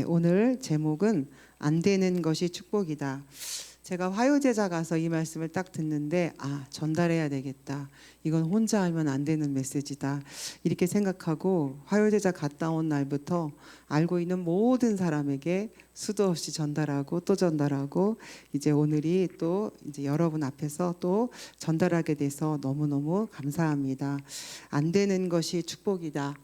오늘 제목은 안 되는 것이 축복이다. 제가 화요제자 가서 이 말씀을 딱 듣는데 전달해야 되겠다. 이건 혼자 하면 안 되는 메시지다. 이렇게 생각하고 화요제자 갔다 온 날부터 알고 있는 모든 사람에게 수도 없이 전달하고 또 전달하고 이제 오늘이 또 이제 여러분 앞에서 또 전달하게 돼서 너무너무 감사합니다. 안 되는 것이 축복이다.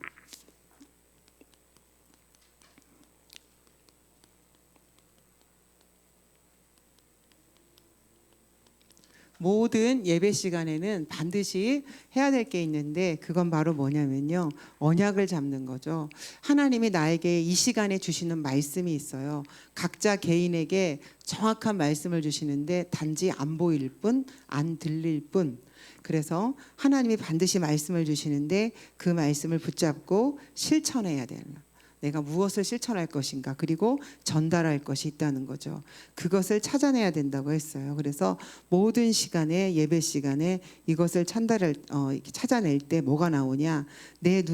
모든 예배 시간에는 반드시 해야 될 게 있는데 그건 바로 뭐냐면요. 언약을 잡는 거죠. 하나님이 나에게 이 시간에 주시는 말씀이 있어요. 각자 개인에게 정확한 말씀을 주시는데 단지 안 보일 뿐, 안 들릴 뿐. 그래서 하나님이 반드시 말씀을 주시는데 그 말씀을 붙잡고 실천해야 되는 거예요. 내가 무엇을 실천할 것인가, 그리고 전달할 것이 있다는 거죠. 그것을 찾아내야 된다고 했어요. 그래서 모든 시간에, 예배 시간에 이것을 찾아낼 때 뭐가 나오냐? 내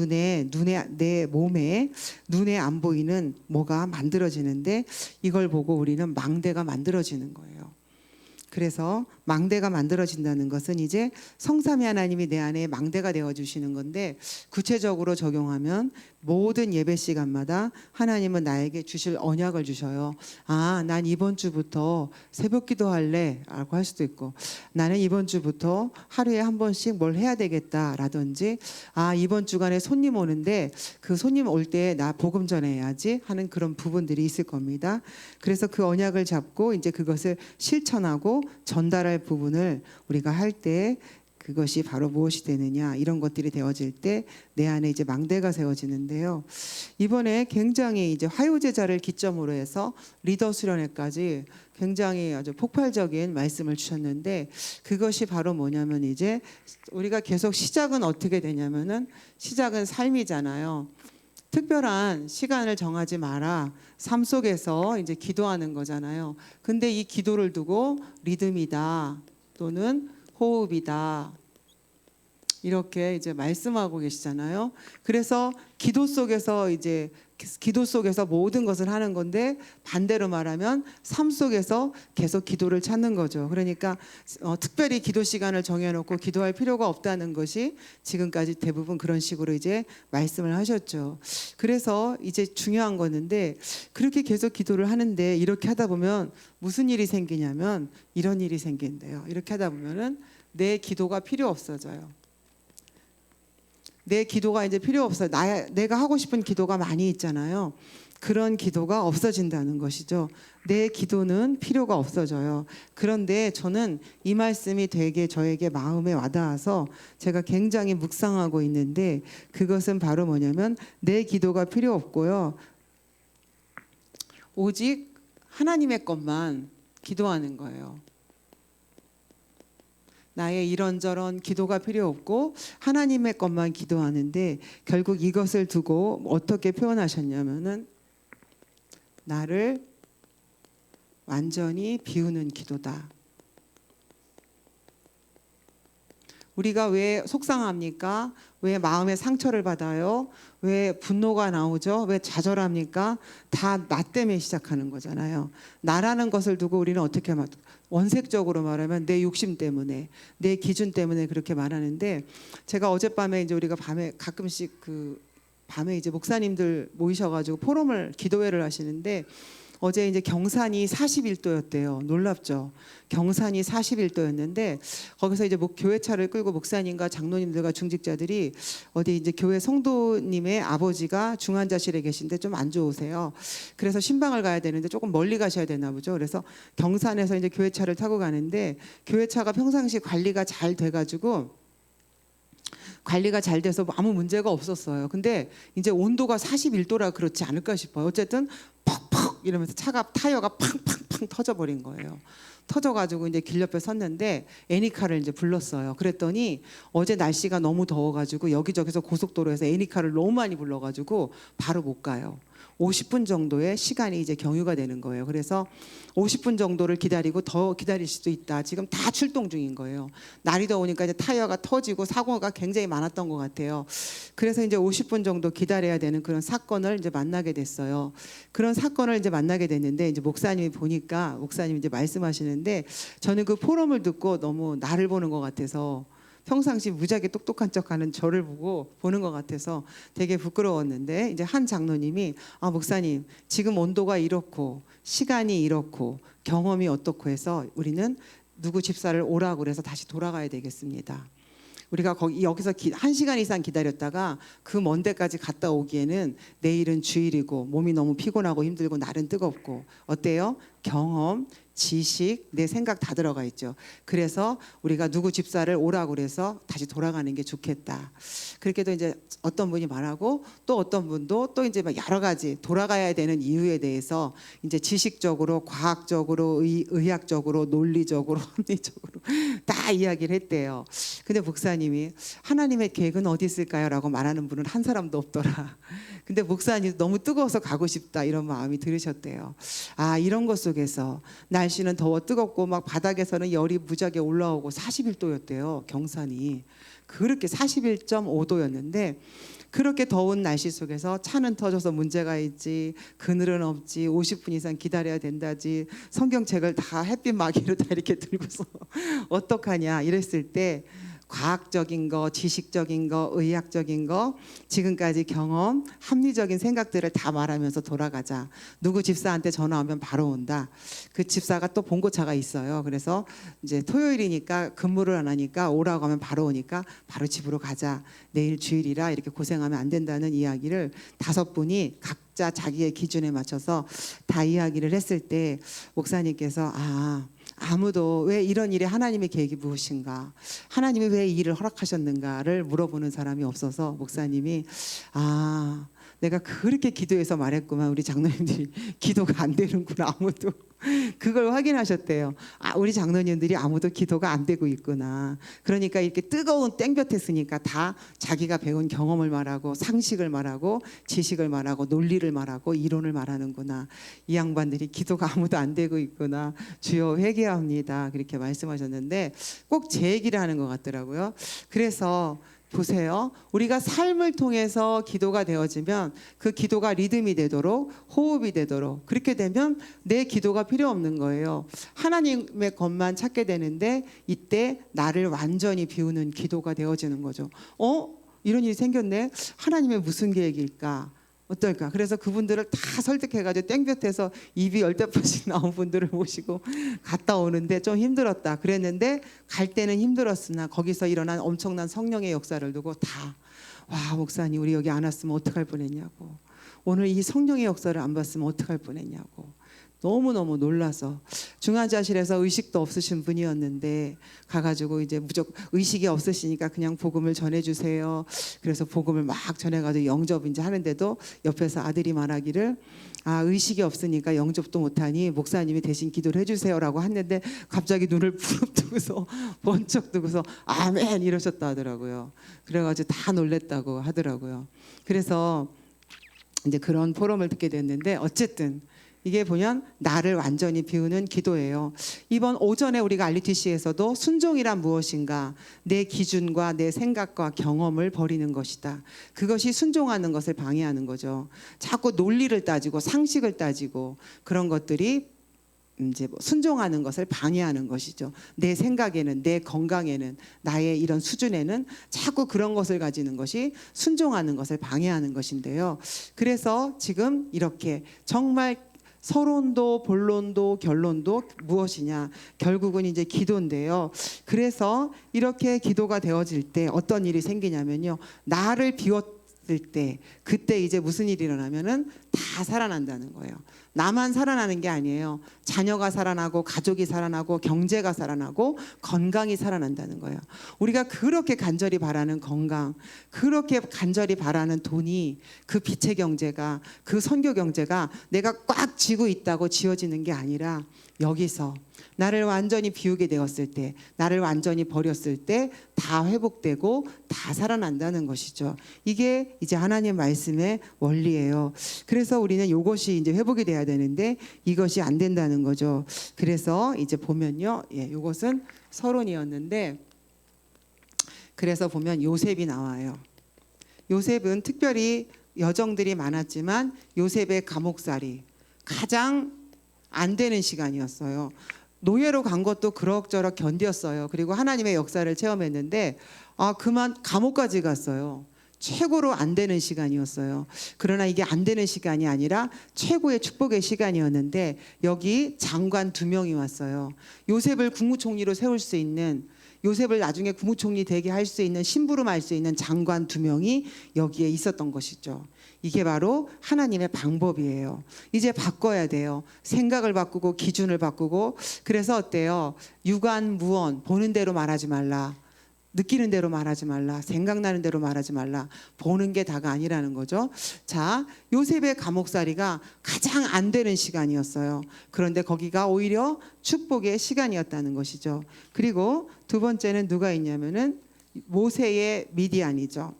몸에 눈에 안 보이는 뭐가 만들어지는데 이걸 보고 우리는 망대가 만들어지는 거예요. 그래서 망대가 만들어진다는 것은 이제 성삼위 하나님이 내 안에 망대가 되어주시는 건데, 구체적으로 적용하면 모든 예배 시간마다 하나님은 나에게 주실 언약을 주셔요. 난 이번 주부터 새벽 기도할래 라고 할 수도 있고, 나는 이번 주부터 하루에 한 번씩 뭘 해야 되겠다 라든지, 이번 주간에 손님 오는데 그 손님 올 때 나 복음 전해야지 하는 그런 부분들이 있을 겁니다. 그래서 그 언약을 잡고 이제 그것을 실천하고 전달할 부분을 우리가 할 때 그것이 바로 무엇이 되느냐, 이런 것들이 되어질 때 내 안에 이제 망대가 세워지는데요. 이번에 굉장히 이제 화요제자를 기점으로 해서 리더 수련회까지 굉장히 아주 폭발적인 말씀을 주셨는데, 그것이 바로 뭐냐면 이제 우리가 계속 시작은 어떻게 되냐면은 시작은 삶이잖아요. 특별한 시간을 정하지 마라. 삶 속에서 이제 기도하는 거잖아요. 근데 이 기도를 두고 리듬이다 또는 호흡이다 이렇게 이제 말씀하고 계시잖아요. 그래서 기도 속에서 모든 것을 하는 건데, 반대로 말하면 삶 속에서 계속 기도를 찾는 거죠. 그러니까 특별히 기도 시간을 정해놓고 기도할 필요가 없다는 것이 지금까지 대부분 그런 식으로 이제 말씀을 하셨죠. 그래서 이제 중요한 거는데, 그렇게 계속 기도를 하는데 이렇게 하다 보면 무슨 일이 생기냐면 이런 일이 생긴대요. 이렇게 하다 보면은 내 기도가 필요 없어져요. 내 기도가 이제 필요 없어요. 내가 하고 싶은 기도가 많이 있잖아요. 그런 기도가 없어진다는 것이죠. 내 기도는 필요가 없어져요. 그런데 저는 이 말씀이 되게 저에게 마음에 와닿아서 제가 굉장히 묵상하고 있는데, 그것은 바로 뭐냐면 내 기도가 필요 없고요. 오직 하나님의 것만 기도하는 거예요. 나의 이런저런 기도가 필요 없고 하나님의 것만 기도하는데, 결국 이것을 두고 어떻게 표현하셨냐면은 나를 완전히 비우는 기도다. 우리가 왜 속상합니까? 왜 마음에 상처를 받아요? 왜 분노가 나오죠? 왜 좌절합니까? 다 나 때문에 시작하는 거잖아요. 나라는 것을 두고 우리는 어떻게 원색적으로 말하면 내 욕심 때문에, 내 기준 때문에 그렇게 말하는데, 제가 어젯밤에 이제 우리가 밤에 가끔씩 밤에 이제 목사님들 모이셔가지고 기도회를 하시는데, 어제 이제 경산이 41도였대요. 놀랍죠? 경산이 41도였는데 거기서 이제 교회차를 끌고 목사님과 장로님들과 중직자들이 어디 이제 교회 성도님의 아버지가 중환자실에 계신데 좀 안 좋으세요. 그래서 신방을 가야 되는데 조금 멀리 가셔야 되나 보죠. 그래서 경산에서 이제 교회차를 타고 가는데, 교회차가 평상시 관리가 잘 돼가지고 관리가 잘 돼서 아무 문제가 없었어요. 근데 이제 온도가 41도라 그렇지 않을까 싶어요. 어쨌든 퍽퍽 이러면서 타이어가 팡팡팡 터져버린 거예요. 터져가지고 이제 길 옆에 섰는데 애니카를 이제 불렀어요. 그랬더니 어제 날씨가 너무 더워가지고 여기저기서 고속도로에서 애니카를 너무 많이 불러가지고 바로 못 가요. 50분 정도의 시간이 이제 경유가 되는 거예요. 그래서 50분 정도를 기다리고 더 기다릴 수도 있다. 지금 다 출동 중인 거예요. 날이 더우니까 이제 타이어가 터지고 사고가 굉장히 많았던 것 같아요. 그래서 이제 50분 정도 기다려야 되는 그런 사건을 이제 만나게 됐어요. 그런 사건을 이제 만나게 됐는데 이제 목사님이 보니까 목사님이 이제 말씀하시는데 저는 그 포럼을 듣고 너무 나를 보는 것 같아서 평상시 무지하게 똑똑한 척하는 저를 보는 것 같아서 되게 부끄러웠는데 이제 한 장로님이 목사님 지금 온도가 이렇고 시간이 이렇고 경험이 어떻고 해서 우리는 누구 집사를 오라고 그래서 다시 돌아가야 되겠습니다. 우리가 여기서 1시간 이상 기다렸다가 그 먼 데까지 갔다 오기에는 내일은 주일이고 몸이 너무 피곤하고 힘들고 날은 뜨겁고 어때요? 경험, 지식, 내 생각 다 들어가 있죠. 그래서 우리가 누구 집사를 오라고 그래서 다시 돌아가는 게 좋겠다. 그렇게도 이제 어떤 분이 말하고 또 어떤 분도 또 이제 막 여러 가지 돌아가야 되는 이유에 대해서 이제 지식적으로, 과학적으로, 의학적으로, 논리적으로, 합리적으로 다 이야기를 했대요. 근데 목사님이 하나님의 계획은 어디 있을까요?라고 말하는 분은 한 사람도 없더라. 근데 목사님 너무 뜨거워서 가고 싶다 이런 마음이 들으셨대요. 이런 것 속에서 날씨는 더워 뜨겁고 막 바닥에서는 열이 무지하게 올라오고 41도였대요. 경산이 그렇게 41.5도였는데 그렇게 더운 날씨 속에서 차는 터져서 문제가 있지, 그늘은 없지, 50분 이상 기다려야 된다지, 성경책을 다 햇빛 마개로 다 이렇게 들고서 어떡하냐 이랬을 때 과학적인 거, 지식적인 거, 의학적인 거, 지금까지 경험, 합리적인 생각들을 다 말하면서 돌아가자. 누구 집사한테 전화 오면 바로 온다. 그 집사가 또 봉고차가 있어요. 그래서 이제 토요일이니까 근무를 안 하니까 오라고 하면 바로 오니까 바로 집으로 가자. 내일 주일이라 이렇게 고생하면 안 된다는 이야기를 5분이 각자 자기의 기준에 맞춰서 다 이야기를 했을 때 목사님께서 아무도 왜 이런 일에 하나님의 계획이 무엇인가, 하나님이 왜 이 일을 허락하셨는가를 물어보는 사람이 없어서 목사님이 내가 그렇게 기도해서 말했구만. 우리 장로님들이 기도가 안 되는구나. 아무도 그걸 확인하셨대요. 우리 장로님들이 아무도 기도가 안 되고 있구나. 그러니까 이렇게 뜨거운 땡볕에 쓰니까 다 자기가 배운 경험을 말하고 상식을 말하고 지식을 말하고 논리를 말하고 이론을 말하는구나. 이 양반들이 기도가 아무도 안 되고 있구나. 주여 회개합니다. 그렇게 말씀하셨는데 꼭 제 얘기를 하는 것 같더라고요. 그래서 보세요. 우리가 삶을 통해서 기도가 되어지면 그 기도가 리듬이 되도록 호흡이 되도록 그렇게 되면 내 기도가 필요 없는 거예요. 하나님의 것만 찾게 되는데 이때 나를 완전히 비우는 기도가 되어지는 거죠. 이런 일이 생겼네. 하나님의 무슨 계획일까? 어떨까? 그래서 그분들을 다 설득해가지고 땡볕에서 입이 10대번씩 나온 분들을 모시고 갔다 오는데 좀 힘들었다 그랬는데 갈 때는 힘들었으나 거기서 일어난 엄청난 성령의 역사를 두고 목사님 우리 여기 안 왔으면 어떡할 뻔했냐고, 오늘 이 성령의 역사를 안 봤으면 어떡할 뻔했냐고 너무너무 놀라서 중환자실에서 의식도 없으신 분이었는데 가가지고 이제 무조건 의식이 없으시니까 그냥 복음을 전해주세요. 그래서 복음을 막 전해가지고 영접 이제 하는데도 옆에서 아들이 말하기를 의식이 없으니까 영접도 못하니 목사님이 대신 기도를 해주세요라고 했는데 갑자기 눈을 부릅뜨고서 번쩍 뜨고서 아멘 이러셨다 하더라고요. 그래가지고 다 놀랬다고 하더라고요. 그래서 이제 그런 포럼을 듣게 됐는데 어쨌든 이게 보면 나를 완전히 비우는 기도예요. 이번 오전에 우리가 RUTC에서도 순종이란 무엇인가, 내 기준과 내 생각과 경험을 버리는 것이다. 그것이 순종하는 것을 방해하는 거죠. 자꾸 논리를 따지고 상식을 따지고 그런 것들이 이제 순종하는 것을 방해하는 것이죠. 내 생각에는, 내 건강에는, 나의 이런 수준에는 자꾸 그런 것을 가지는 것이 순종하는 것을 방해하는 것인데요. 그래서 지금 이렇게 정말 서론도 본론도 결론도 무엇이냐, 결국은 이제 기도인데요. 그래서 이렇게 기도가 되어질 때 어떤 일이 생기냐면요, 나를 비웠을 때 그때 이제 무슨 일이 일어나면은 다 살아난다는 거예요. 나만 살아나는 게 아니에요. 자녀가 살아나고 가족이 살아나고 경제가 살아나고 건강이 살아난다는 거예요. 우리가 그렇게 간절히 바라는 건강, 그렇게 간절히 바라는 돈이, 그 빛의 경제가, 그 선교 경제가 내가 꽉 쥐고 있다고 지어지는 게 아니라 여기서 나를 완전히 비우게 되었을 때, 나를 완전히 버렸을 때 다 회복되고 다 살아난다는 것이죠. 이게 이제 하나님 말씀의 원리예요. 그래서 그래서 우리는 이것이 이제 회복이 돼야 되는데 이것이 안 된다는 거죠. 그래서 이제 보면요, 이것은 서론이었는데, 그래서 보면 요셉이 나와요. 요셉은 특별히 여정들이 많았지만 요셉의 감옥살이 가장 안 되는 시간이었어요. 노예로 간 것도 그럭저럭 견뎠어요. 그리고 하나님의 역사를 체험했는데 그만 감옥까지 갔어요. 최고로 안 되는 시간이었어요. 그러나 이게 안 되는 시간이 아니라 최고의 축복의 시간이었는데 여기 장관 2명이 왔어요. 요셉을 국무총리로 세울 수 있는, 요셉을 나중에 국무총리 되게 할 수 있는, 심부름할 수 있는 장관 2명이 여기에 있었던 것이죠. 이게 바로 하나님의 방법이에요. 이제 바꿔야 돼요. 생각을 바꾸고 기준을 바꾸고. 그래서 어때요? 유관무원, 보는 대로 말하지 말라. 느끼는 대로 말하지 말라. 생각나는 대로 말하지 말라. 보는 게 다가 아니라는 거죠. 자, 요셉의 감옥살이가 가장 안 되는 시간이었어요. 그런데 거기가 오히려 축복의 시간이었다는 것이죠. 그리고 두 번째는 누가 있냐면은 모세의 미디안이죠.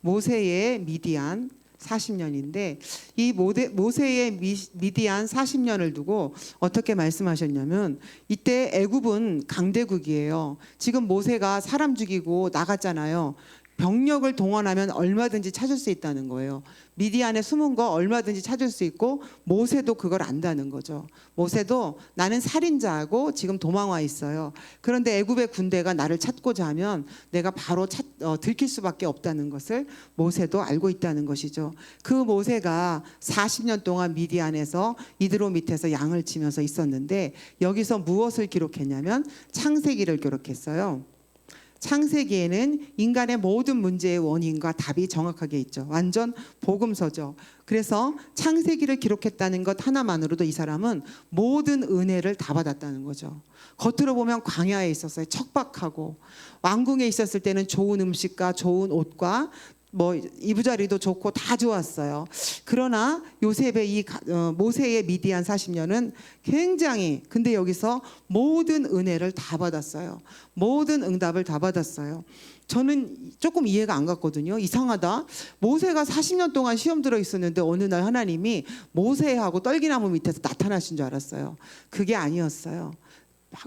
모세의 미디안 40년인데 이 모세의 미디안 40년을 두고 어떻게 말씀하셨냐면, 이때 애굽은 강대국이에요. 지금 모세가 사람 죽이고 나갔잖아요. 병력을 동원하면 얼마든지 찾을 수 있다는 거예요. 미디안에 숨은 거 얼마든지 찾을 수 있고 모세도 그걸 안다는 거죠. 모세도 나는 살인자하고 지금 도망와 있어요. 그런데 애굽의 군대가 나를 찾고자 하면 내가 바로 들킬 수밖에 없다는 것을 모세도 알고 있다는 것이죠. 그 모세가 40년 동안 미디안에서 이드로 밑에서 양을 치면서 있었는데 여기서 무엇을 기록했냐면 창세기를 기록했어요. 창세기에는 인간의 모든 문제의 원인과 답이 정확하게 있죠. 완전 복음서죠. 그래서 창세기를 기록했다는 것 하나만으로도 이 사람은 모든 은혜를 다 받았다는 거죠. 겉으로 보면 광야에 있었어요. 척박하고, 왕궁에 있었을 때는 좋은 음식과 좋은 옷과 이부자리도 좋고 다 좋았어요. 그러나 요셉의 모세의 미디안 40년은 굉장히, 근데 여기서 모든 은혜를 다 받았어요. 모든 응답을 다 받았어요. 저는 조금 이해가 안 갔거든요. 이상하다. 모세가 40년 동안 시험 들어 있었는데 어느 날 하나님이 모세하고 떨기나무 밑에서 나타나신 줄 알았어요. 그게 아니었어요.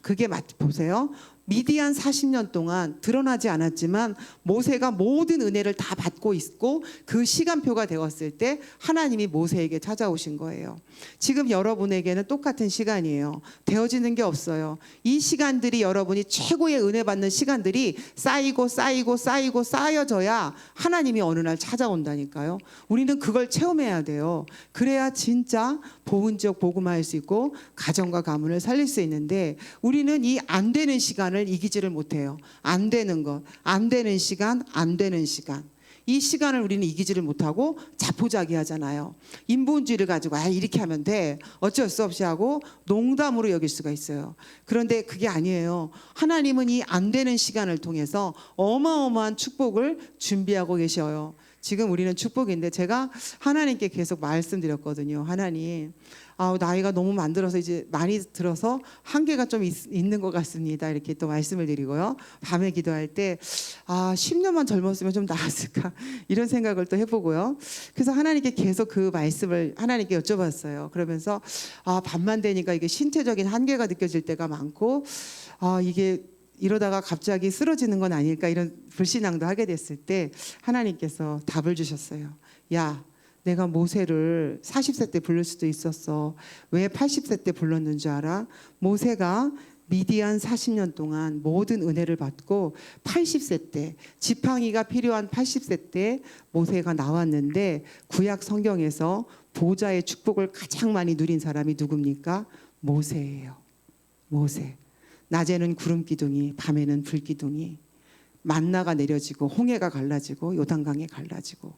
그게 보세요. 미디안 40년 동안 드러나지 않았지만 모세가 모든 은혜를 다 받고 있고 그 시간표가 되었을 때 하나님이 모세에게 찾아오신 거예요. 지금 여러분에게는 똑같은 시간이에요. 되어지는 게 없어요. 이 시간들이, 여러분이 최고의 은혜 받는 시간들이 쌓이고 쌓이고 쌓이고 쌓여져야 하나님이 어느 날 찾아온다니까요. 우리는 그걸 체험해야 돼요. 그래야 진짜 보은 지역 복음화할 수 있고 가정과 가문을 살릴 수 있는데, 우리는 이 안 되는 시간을 이기지를 못해요. 안 되는 것, 안 되는 시간, 안 되는 시간. 이 시간을 우리는 이기지를 못하고 자포자기하잖아요. 인본주의를 가지고 이렇게 하면 돼, 어쩔 수 없이 하고 농담으로 여길 수가 있어요. 그런데 그게 아니에요. 하나님은 이 안 되는 시간을 통해서 어마어마한 축복을 준비하고 계셔요. 지금 우리는 축복인데 제가 하나님께 계속 말씀드렸거든요. 하나님, 나이가 너무 많이 들어서 한계가 좀 있는 것 같습니다. 이렇게 또 말씀을 드리고요. 밤에 기도할 때 10년만 젊었으면 좀 나았을까 이런 생각을 또 해보고요. 그래서 하나님께 계속 그 말씀을 하나님께 여쭤봤어요. 그러면서 밤만 되니까 이게 신체적인 한계가 느껴질 때가 많고, 이게 이러다가 갑자기 쓰러지는 건 아닐까, 이런 불신앙도 하게 됐을 때 하나님께서 답을 주셨어요. 야, 내가 모세를 40세 때 부를 수도 있었어. 왜 80세 때 불렀는 줄 알아? 모세가 미디안 40년 동안 모든 은혜를 받고 80세 때, 지팡이가 필요한 80세 때 모세가 나왔는데, 구약 성경에서 보좌의 축복을 가장 많이 누린 사람이 누굽니까? 모세예요. 모세. 낮에는 구름 기둥이, 밤에는 불 기둥이, 만나가 내려지고 홍해가 갈라지고 요단강이 갈라지고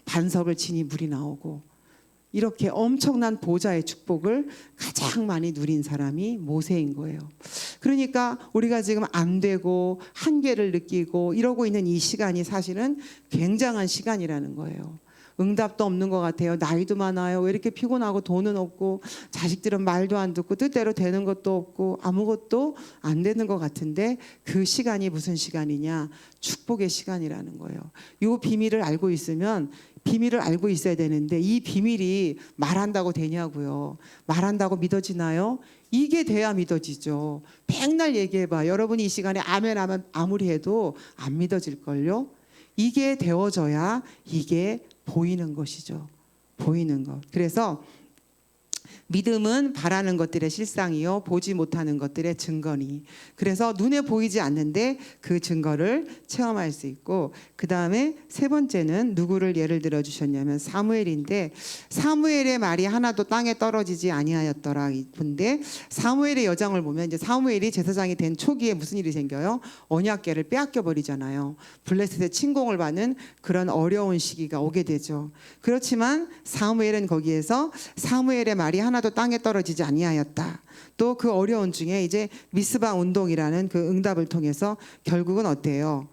반석을 치니 물이 나오고, 이렇게 엄청난 보좌의 축복을 가장 많이 누린 사람이 모세인 거예요. 그러니까 우리가 지금 안 되고 한계를 느끼고 이러고 있는 이 시간이 사실은 굉장한 시간이라는 거예요. 응답도 없는 것 같아요. 나이도 많아요. 왜 이렇게 피곤하고 돈은 없고 자식들은 말도 안 듣고 뜻대로 되는 것도 없고 아무것도 안 되는 것 같은데 그 시간이 무슨 시간이냐? 축복의 시간이라는 거예요. 이 비밀을 알고 있으면 비밀을 알고 있어야 되는데 이 비밀이 말한다고 되냐고요. 말한다고 믿어지나요? 이게 돼야 믿어지죠. 백날 얘기해봐. 여러분이 이 시간에 아멘 하면 아무리 해도 안 믿어질걸요. 이게 되어져야 이게 보이는 것이죠. 보이는 것. 그래서 믿음은 바라는 것들의 실상이요 보지 못하는 것들의 증거니. 그래서 눈에 보이지 않는데 그 증거를 체험할 수 있고, 그 다음에 세 번째는 누구를 예를 들어 주셨냐면 사무엘인데, 사무엘의 말이 하나도 땅에 떨어지지 아니하였더라. 근데 사무엘의 여정을 보면 이제 사무엘이 제사장이 된 초기에 무슨 일이 생겨요? 언약궤를 빼앗겨 버리잖아요. 블레셋의 침공을 받는 그런 어려운 시기가 오게 되죠. 그렇지만 사무엘은 거기에서 사무엘의 말이 하나도 땅에 떨어지지 아니하였다. 또 그 어려운 중에 이제 미스바 운동이라는 그 응답을 통해서 결국은 어때요?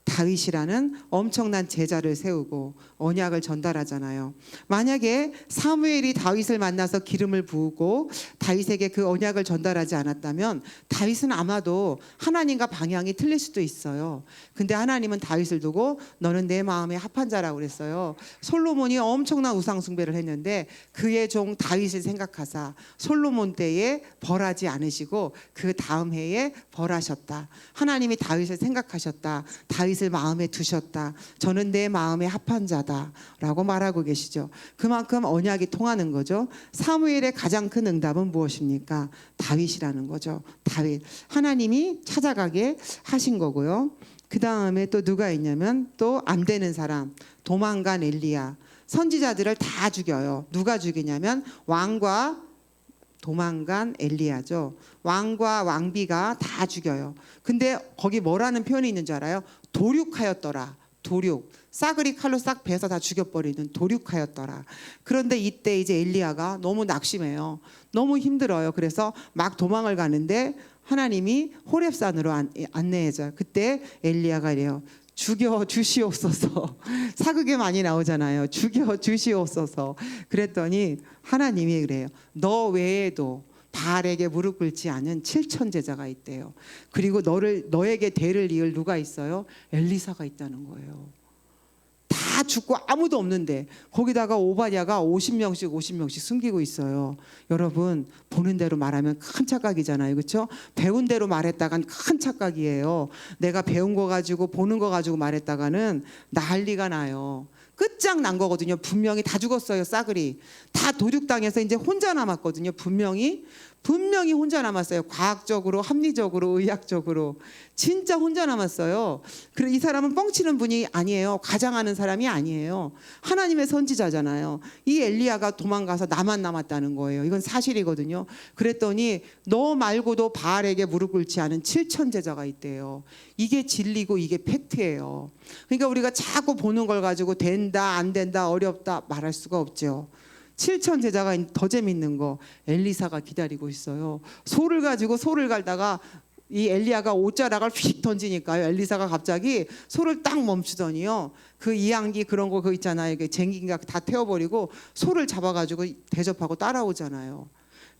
다윗이라는 엄청난 제자를 세우고 언약을 전달하잖아요. 만약에 사무엘이 다윗을 만나서 기름을 부으고 다윗에게 그 언약을 전달하지 않았다면 다윗은 아마도 하나님과 방향이 틀릴 수도 있어요. 근데 하나님은 다윗을 두고 너는 내 마음에 합한 자라고 그랬어요. 솔로몬이 엄청난 우상 숭배를 했는데 그의 종 다윗을 생각하사 솔로몬 때에 벌하지 않으시고 그 다음 해에 벌하셨다. 하나님이 다윗을 생각하셨다. 다윗을 마음에 두셨다. 저는 내 마음에 합한 자다 라고 말하고 계시죠. 그만큼 언약이 통하는 거죠. 사무엘의 가장 큰 응답은 무엇입니까? 다윗이라는 거죠. 다윗. 하나님이 찾아가게 하신 거고요. 그 다음에 또 누가 있냐면 또 안 되는 사람, 도망간 엘리야. 선지자들을 다 죽여요. 누가 죽이냐면 왕과 도망간 엘리야죠. 왕과 왕비가 다 죽여요. 근데 거기 뭐라는 표현이 있는 줄 알아요? 도륙하였더라. 도륙. 싸그리 칼로 싹 베서 다 죽여버리는 도륙하였더라. 그런데 이때 이제 엘리야가 너무 낙심해요. 너무 힘들어요. 그래서 막 도망을 가는데 하나님이 호렙산으로 안내해줘요. 그때 엘리야가 이래요. 죽여 주시옵소서. 사극에 많이 나오잖아요. 죽여 주시옵소서. 그랬더니 하나님이 그래요. 너 외에도 바알에게 무릎 꿇지 않은 7천 제자가 있대요. 그리고 너에게 대를 이을 누가 있어요? 엘리사가 있다는 거예요. 다 죽고 아무도 없는데 거기다가 오바댜가 50명씩 숨기고 있어요. 여러분 보는 대로 말하면 큰 착각이잖아요. 그렇죠? 배운 대로 말했다간 큰 착각이에요. 내가 배운 거 가지고 보는 거 가지고 말했다가는 난리가 나요. 끝장난 거거든요. 분명히 다 죽었어요. 싸그리 다 도륙당해서 이제 혼자 남았거든요. 분명히 혼자 남았어요. 과학적으로, 합리적으로, 의학적으로 진짜 혼자 남았어요. 그리고 이 사람은 뻥치는 분이 아니에요. 과장하는 사람이 아니에요. 하나님의 선지자잖아요. 이 엘리야가 도망가서 나만 남았다는 거예요. 이건 사실이거든요. 그랬더니 너 말고도 바알에게 무릎 꿇지 않은 7천 제자가 있대요. 이게 진리고 이게 팩트예요. 그러니까 우리가 자꾸 보는 걸 가지고 된다 안 된다 어렵다 말할 수가 없죠. 7천 제자가 더 재밌는 거 엘리사가 기다리고 있어요. 소를 가지고 소를 갈다가 이 엘리야가 옷자락을 휙 던지니까요. 엘리사가 갑자기 소를 딱 멈추더니요. 그 이양기 그런 거 그거 있잖아요. 쟁긴가 다 태워버리고 소를 잡아가지고 대접하고 따라오잖아요.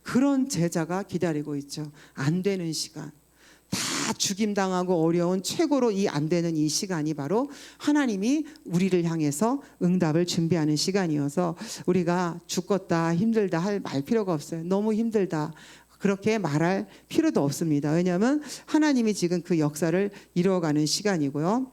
그런 제자가 기다리고 있죠. 안 되는 시간. 다 죽임당하고 어려운 최고로 이 안 되는 이 시간이 바로 하나님이 우리를 향해서 응답을 준비하는 시간이어서 우리가 죽겠다 힘들다 말 필요가 없어요. 너무 힘들다 그렇게 말할 필요도 없습니다. 왜냐하면 하나님이 지금 그 역사를 이루어가는 시간이고요.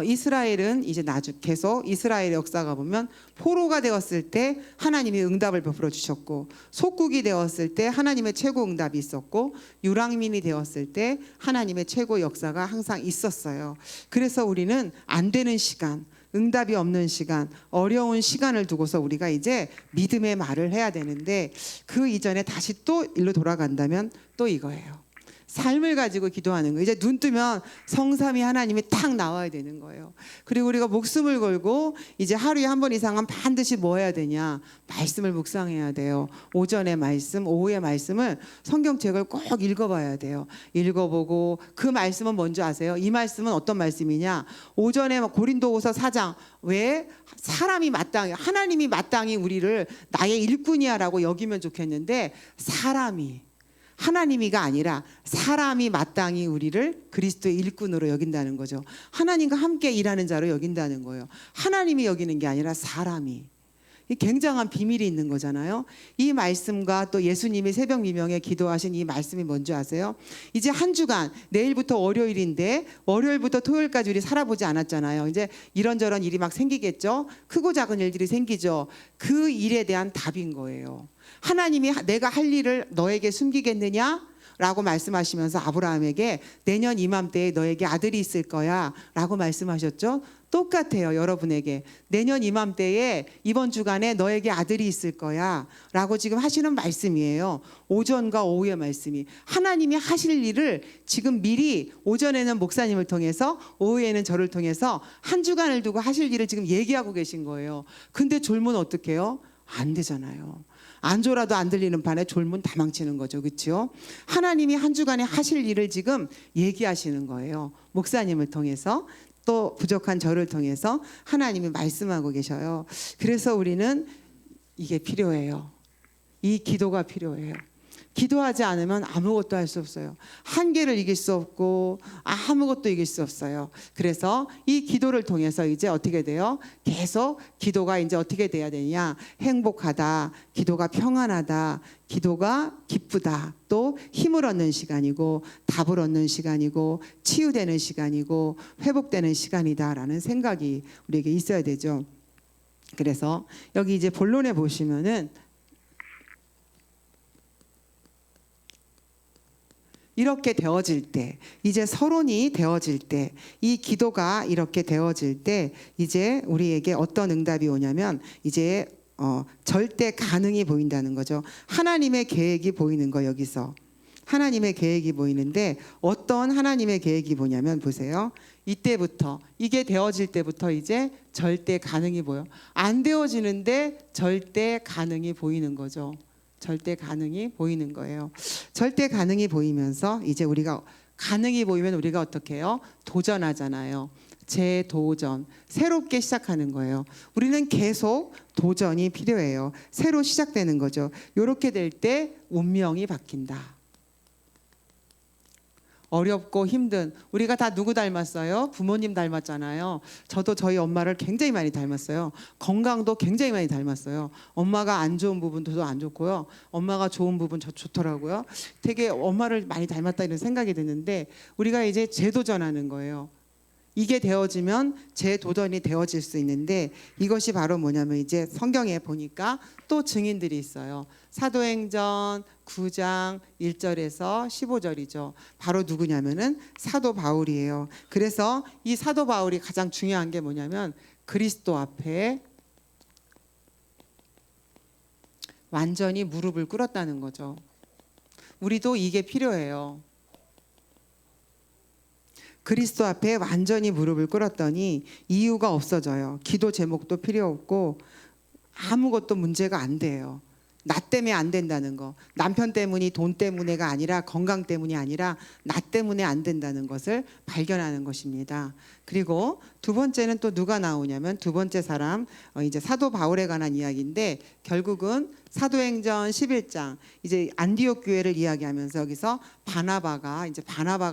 이스라엘은 이제 계속 이스라엘의 역사가 보면 포로가 되었을 때 하나님이 응답을 베풀어 주셨고, 속국이 되었을 때 하나님의 최고 응답이 있었고, 유랑민이 되었을 때 하나님의 최고 역사가 항상 있었어요. 그래서 우리는 안 되는 시간, 응답이 없는 시간, 어려운 시간을 두고서 우리가 이제 믿음의 말을 해야 되는데, 그 이전에 다시 또 일로 돌아간다면 또 이거예요. 삶을 가지고 기도하는 거예요. 이제 눈 뜨면 성삼위 하나님이 탁 나와야 되는 거예요. 그리고 우리가 목숨을 걸고 이제 하루에 한 번 이상은 반드시 뭐 해야 되냐? 말씀을 묵상해야 돼요. 오전의 말씀, 오후의 말씀을 성경책을 꼭 읽어봐야 돼요. 읽어보고 그 말씀은 뭔지 아세요? 이 말씀은 어떤 말씀이냐? 오전에 고린도후서 4장 왜 사람이 마땅히 하나님이 마땅히 우리를 나의 일꾼이야라고 여기면 좋겠는데 사람이 하나님이가 아니라 사람이 마땅히 우리를 그리스도의 일꾼으로 여긴다는 거죠. 하나님과 함께 일하는 자로 여긴다는 거예요. 하나님이 여기는 게 아니라 사람이. 이 굉장한 비밀이 있는 거잖아요. 이 말씀과 또 예수님이 새벽 미명에 기도하신 이 말씀이 뭔지 아세요? 이제 한 주간 내일부터 월요일인데 월요일부터 토요일까지 우리 살아보지 않았잖아요. 이제 이런저런 일이 막 생기겠죠. 크고 작은 일들이 생기죠. 그 일에 대한 답인 거예요. 하나님이 내가 할 일을 너에게 숨기겠느냐? 라고 말씀하시면서 아브라함에게 내년 이맘때에 너에게 아들이 있을 거야 라고 말씀하셨죠. 똑같아요. 여러분에게 내년 이맘때에 이번 주간에 너에게 아들이 있을 거야 라고 지금 하시는 말씀이에요. 오전과 오후의 말씀이 하나님이 하실 일을 지금 미리 오전에는 목사님을 통해서 오후에는 저를 통해서 한 주간을 두고 하실 일을 지금 얘기하고 계신 거예요. 근데 졸면 어떻게 해요? 안 되잖아요. 안 졸아도 안 들리는 판에 졸면 다 망치는 거죠. 그렇죠? 하나님이 한 주간에 하실 일을 지금 얘기하시는 거예요. 목사님을 통해서 또 부족한 저를 통해서 하나님이 말씀하고 계셔요. 그래서 우리는 이게 필요해요. 이 기도가 필요해요. 기도하지 않으면 아무것도 할 수 없어요. 한계를 이길 수 없고 아무것도 이길 수 없어요. 그래서 이 기도를 통해서 이제 어떻게 돼요? 계속 기도가 이제 어떻게 돼야 되냐? 행복하다, 기도가 평안하다, 기도가 기쁘다, 또 힘을 얻는 시간이고 답을 얻는 시간이고 치유되는 시간이고 회복되는 시간이다라는 생각이 우리에게 있어야 되죠. 그래서 여기 이제 본론에 보시면은 이렇게 되어질 때, 이제 서론이 되어질 때, 이 기도가 이렇게 되어질 때 이제 우리에게 어떤 응답이 오냐면 이제 절대 가능이 보인다는 거죠. 하나님의 계획이 보이는 거. 여기서 하나님의 계획이 보이는데 어떤 하나님의 계획이 보냐면 보세요. 이때부터 이게 되어질 때부터 이제 절대 가능이 보여. 안 되어지는데 절대 가능이 보이는 거죠. 절대 가능이 보이는 거예요. 절대 가능이 보이면서 이제 우리가 가능이 보이면 우리가 어떻게 해요? 도전하잖아요. 재도전, 새롭게 시작하는 거예요. 우리는 계속 도전이 필요해요. 새로 시작되는 거죠. 이렇게 될 때 운명이 바뀐다. 어렵고 힘든, 우리가 다 누구 닮았어요? 부모님 닮았잖아요. 저도 저희 엄마를 굉장히 많이 닮았어요. 건강도 굉장히 많이 닮았어요. 엄마가 안 좋은 부분도 저도 안 좋고요. 엄마가 좋은 부분 저 좋더라고요. 되게 엄마를 많이 닮았다 이런 생각이 드는데 우리가 이제 재도전하는 거예요. 이게 되어지면 재도전이 되어질 수 있는데 이것이 바로 뭐냐면 이제 성경에 보니까 또 증인들이 있어요. 사도행전 9장 1절에서 15절이죠. 바로 누구냐면은 사도 바울이에요. 그래서 이 사도 바울이 가장 중요한 게 뭐냐면 그리스도 앞에 완전히 무릎을 꿇었다는 거죠. 우리도 이게 필요해요. 그리스도 앞에 완전히 무릎을 꿇었더니 이유가 없어져요. 기도 제목도 필요 없고 아무것도 문제가 안 돼요. 나 때문에 안 된다는 거, 남편 때문이 돈 때문에가 아니라 건강 때문이 아니라 나 때문에 안 된다는 것을 발견하는 것입니다. 그리고 두 번째는 또 누가 나오냐면 두 번째 사람 이제 사도 바울에 관한 이야기인데 결국은 사도행전 11장 이제 안디옥 교회를 이야기하면서 여기서 바나바가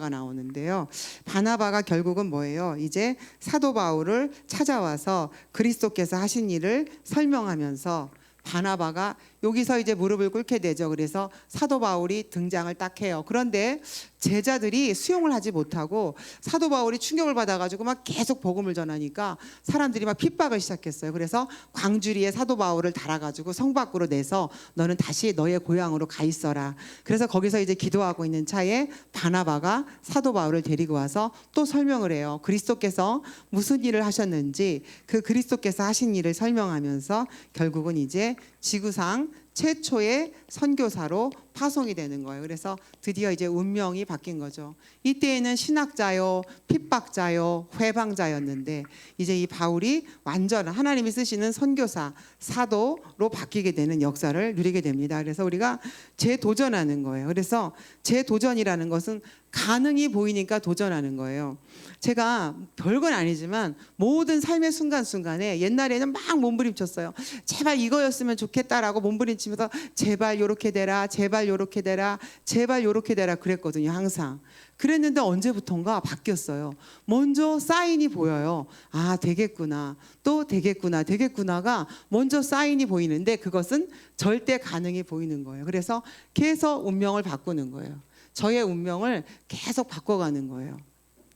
나오는데요. 바나바가 결국은 뭐예요? 이제 사도 바울을 찾아와서 그리스도께서 하신 일을 설명하면서 바나바가 여기서 이제 무릎을 꿇게 되죠. 그래서 사도 바울이 등장을 딱 해요. 그런데 제자들이 수용을 하지 못하고 사도 바울이 충격을 받아가지고 막 계속 복음을 전하니까 사람들이 막 핍박을 시작했어요. 그래서 광주리에 사도 바울을 달아가지고 성 밖으로 내서 너는 다시 너의 고향으로 가 있어라. 그래서 거기서 이제 기도하고 있는 차에 바나바가 사도 바울을 데리고 와서 또 설명을 해요. 그리스도께서 무슨 일을 하셨는지 그 그리스도께서 하신 일을 설명하면서 결국은 이제 지구상 최초의 선교사로 파송이 되는 거예요. 그래서 드디어 이제 운명이 바뀐 거죠. 이때에는 신학자요, 핍박자요, 회방자였는데 이제 이 바울이 완전 하나님이 쓰시는 선교사, 사도로 바뀌게 되는 역사를 누리게 됩니다. 그래서 우리가 재도전하는 거예요. 그래서 재도전이라는 것은 가능이 보이니까 도전하는 거예요. 제가 별건 아니지만 모든 삶의 순간순간에 옛날에는 막 몸부림쳤어요. 제발 이거였으면 좋겠다라고 몸부림치면서 제발 요렇게 되라, 제발 요렇게 되라, 제발 요렇게 되라 그랬거든요. 항상. 그랬는데 언제부턴가 바뀌었어요. 먼저 사인이 보여요. 아, 되겠구나. 또 되겠구나. 되겠구나가 먼저 사인이 보이는데 그것은 절대 가능이 보이는 거예요. 그래서 계속 운명을 바꾸는 거예요. 저의 운명을 계속 바꿔가는 거예요.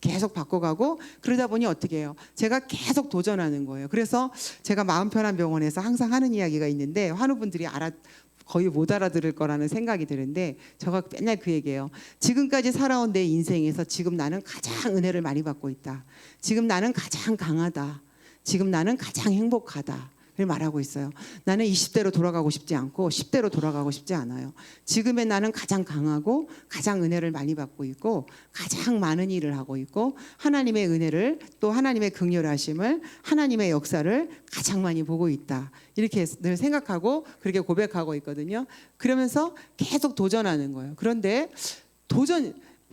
계속 바꿔가고 그러다 보니 어떻게 해요? 제가 계속 도전하는 거예요. 그래서 제가 마음편한 병원에서 항상 하는 이야기가 있는데 환우분들이 거의 못 알아들을 거라는 생각이 드는데 제가 맨날 그 얘기예요. 지금까지 살아온 내 인생에서 지금 나는 가장 은혜를 많이 받고 있다. 지금 나는 가장 강하다. 지금 나는 가장 행복하다. 말하고 있어요. 나는 20대로 돌아가고 싶지 않고 10대로 돌아가고 싶지 않아요. 지금의 나는 가장 강하고 가장 은혜를 많이 받고 있고 가장 많은 일을 하고 있고 하나님의 은혜를 또 하나님의 긍휼하심을 하나님의 역사를 가장 많이 보고 있다. 이렇게 늘 생각하고 그렇게 고백하고 있거든요. 그러면서 계속 도전하는 거예요. 그런데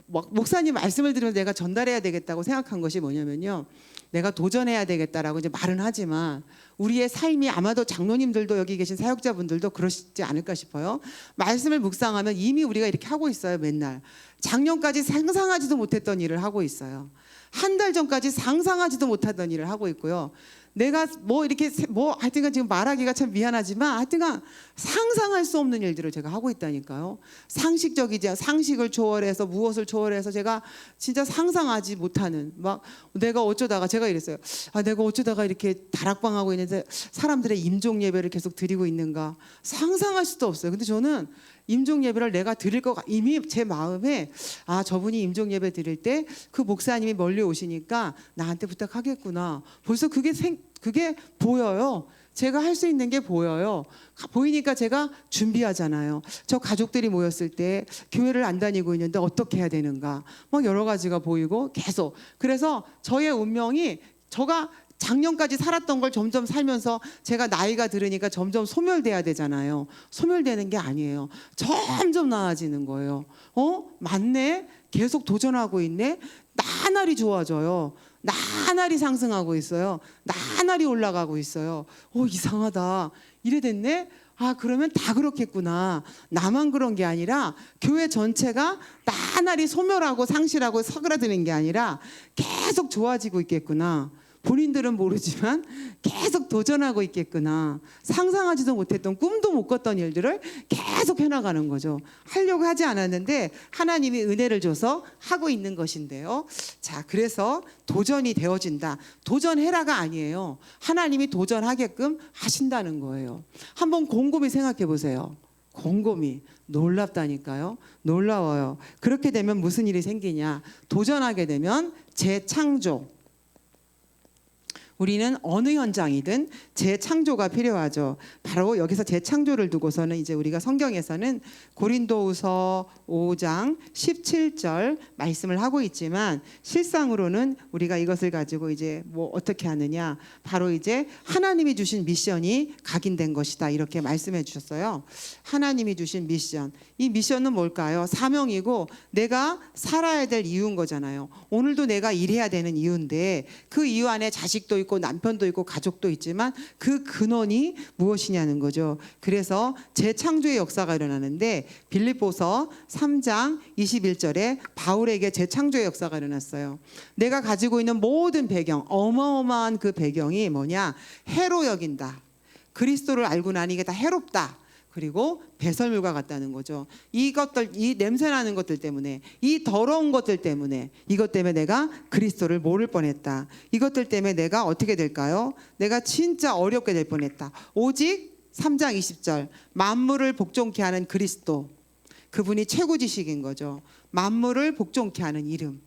목사님 말씀을 들으면서 내가 전달해야 되겠다고 생각한 것이 뭐냐면요. 내가 도전해야 되겠다라고 이제 말은 하지만 우리의 삶이 아마도 장로님들도 여기 계신 사역자분들도 그러시지 않을까 싶어요. 말씀을 묵상하면 이미 우리가 이렇게 하고 있어요. 맨날. 작년까지 상상하지도 못했던 일을 하고 있어요. 한 달 전까지 상상하지도 못하던 일을 하고 있고요. 내가 하여튼간 지금 말하기가 참 미안하지만 하여튼간 상상할 수 없는 일들을 제가 하고 있다니까요. 상식적이지 상식을 초월해서 무엇을 초월해서 제가 진짜 상상하지 못하는 막 내가 어쩌다가 제가 이랬어요. 내가 어쩌다가 이렇게 다락방하고 있는데 사람들의 임종 예배를 계속 드리고 있는가 상상할 수도 없어요. 근데 저는 임종 예배를 내가 드릴 거 이미 제 마음에 저분이 임종 예배 드릴 때 그 목사님이 멀리 오시니까 나한테 부탁하겠구나. 벌써 그게 보여요. 제가 할 수 있는 게 보여요. 보이니까 제가 준비하잖아요. 저 가족들이 모였을 때 교회를 안 다니고 있는데 어떻게 해야 되는가. 막 여러 가지가 보이고 계속. 그래서 저의 운명이 제가 작년까지 살았던 걸 점점 살면서 제가 나이가 들으니까 점점 소멸돼야 되잖아요. 소멸되는 게 아니에요. 점점 나아지는 거예요. 맞네? 계속 도전하고 있네? 나날이 좋아져요. 나날이 상승하고 있어요. 나날이 올라가고 있어요. 이상하다. 이래 됐네? 그러면 다 그렇겠구나. 나만 그런 게 아니라 교회 전체가 나날이 소멸하고 상실하고 서그라드는 게 아니라 계속 좋아지고 있겠구나. 본인들은 모르지만 계속 도전하고 있겠구나. 상상하지도 못했던 꿈도 못 꿨던 일들을 계속 해나가는 거죠. 하려고 하지 않았는데 하나님이 은혜를 줘서 하고 있는 것인데요. 자, 그래서 도전이 되어진다. 도전해라가 아니에요. 하나님이 도전하게끔 하신다는 거예요. 한번 곰곰이 생각해 보세요. 곰곰이. 놀랍다니까요. 놀라워요. 그렇게 되면 무슨 일이 생기냐. 도전하게 되면 재창조. 우리는 어느 현장이든 재창조가 필요하죠. 바로 여기서 재창조를 두고서는 이제 우리가 성경에서는 고린도후서 5장 17절 말씀을 하고 있지만 실상으로는 우리가 이것을 가지고 이제 어떻게 하느냐. 바로 이제 하나님이 주신 미션이 각인된 것이다. 이렇게 말씀해 주셨어요. 하나님이 주신 미션. 이 미션은 뭘까요? 사명이고 내가 살아야 될 이유인 거잖아요. 오늘도 내가 일해야 되는 이유인데 그 이유 안에 자식도 있고 남편도 있고 가족도 있지만 그 근원이 무엇이냐는 거죠. 그래서 재창조의 역사가 일어나는데 빌립보서 3장 21절에 바울에게 재창조의 역사가 일어났어요. 내가 가지고 있는 모든 배경, 어마어마한 그 배경이 뭐냐? 해로 여긴다. 그리스도를 알고 나니 이게 다 해롭다. 그리고 배설물과 같다는 거죠. 이것들, 이 냄새나는 것들 때문에, 이 더러운 것들 때문에, 이것 때문에 내가 그리스도를 모를 뻔했다. 이것들 때문에 내가 어떻게 될까요? 내가 진짜 어렵게 될 뻔했다. 오직 3장 20절 만물을 복종케 하는 그리스도, 그분이 최고 지식인 거죠. 만물을 복종케 하는 이름.